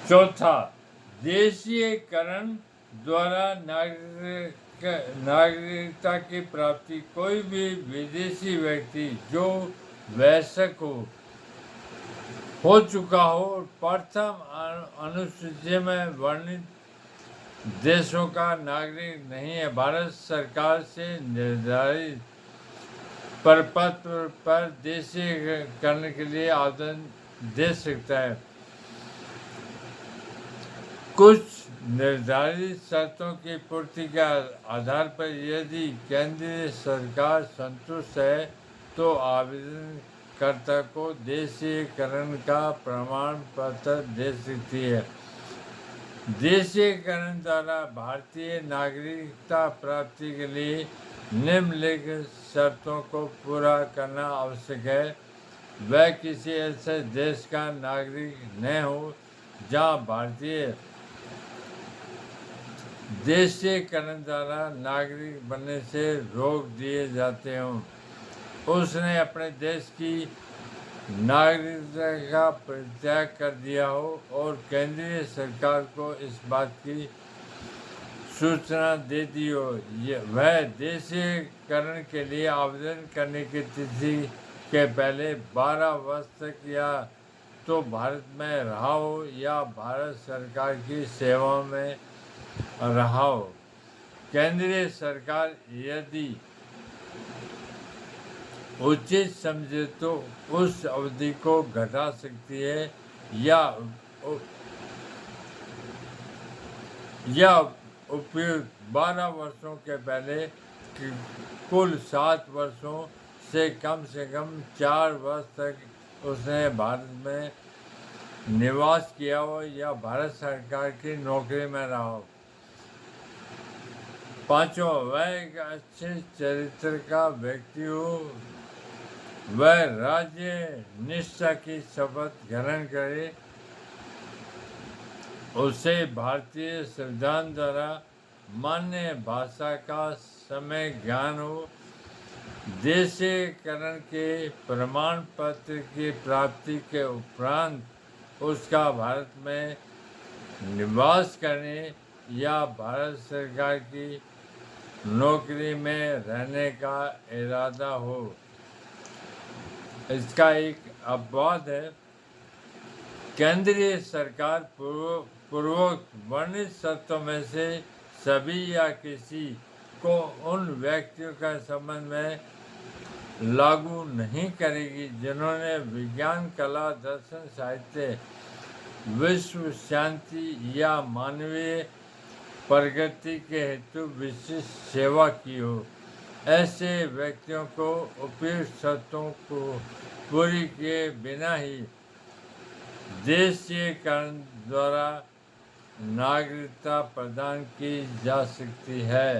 चौथा, देशीयकरण द्वारा नागरिकता की प्राप्ति। कोई भी विदेशी व्यक्ति जो वयस्क हो चुका हो और प्रथम अनुसूची में वर्णित देशों का नागरिक नहीं है, भारत सरकार से निर्धारित प्रपत्र पर देशीयकरण के लिए आवेदन दे सकता है। कुछ निर्धारित शर्तों की पूर्ति के आधार पर यदि केंद्रीय सरकार संतुष्ट है तो आवेदनकर्ता को देशीयकरण का प्रमाण पत्र दे सकती है। देशीयकरण द्वारा भारतीय नागरिकता प्राप्ति के लिए निम्नलिखित शर्तों को पूरा करना आवश्यक है। वह किसी ऐसे देश का नागरिक न हो जहां भारतीय देशीयकरण द्वारा नागरिक बनने से रोक दिए जाते हों। उसने अपने देश की नागरिकता का परित्याग कर दिया हो और केंद्रीय सरकार को इस बात की सूचना दे दी हो। वह देशीयकरण के लिए आवेदन करने की तिथि के पहले 12 वर्ष तक या तो भारत में रहा हो या भारत सरकार की सेवा में रहा हो। केंद्रीय सरकार यदि उचित समझे तो उस अवधि को घटा सकती है या उपयुक्त 12 वर्षों के पहले कुल 7 वर्षों से कम 4 वर्ष तक उसने भारत में निवास किया हो या भारत सरकार की नौकरी में रहा हो। पांचवा, वह एक अच्छे चरित्र का व्यक्ति हो, वह राज्य निष्ठा की शपथ ग्रहण करे, उसे भारतीय संविधान द्वारा मान्य भाषा का समय ज्ञान हो, देशीयकरण के प्रमाण पत्र की प्राप्ति के उपरांत उसका भारत में निवास करने या भारत सरकार की नौकरी में रहने का इरादा हो। इसका एक अपवाद है। केंद्रीय सरकार पूर्वक वर्णित शर्तों में से सभी या किसी को उन व्यक्तियों का संबंध में लागू नहीं करेगी जिन्होंने विज्ञान, कला, दर्शन, साहित्य, विश्व शांति या मानवीय प्रगति के हेतु विशिष्ट सेवा की हो। ऐसे व्यक्तियों को उपयुक्त शर्तों को पूरी किए बिना ही देशीयकरण द्वारा नागरिकता प्रदान की जा सकती है।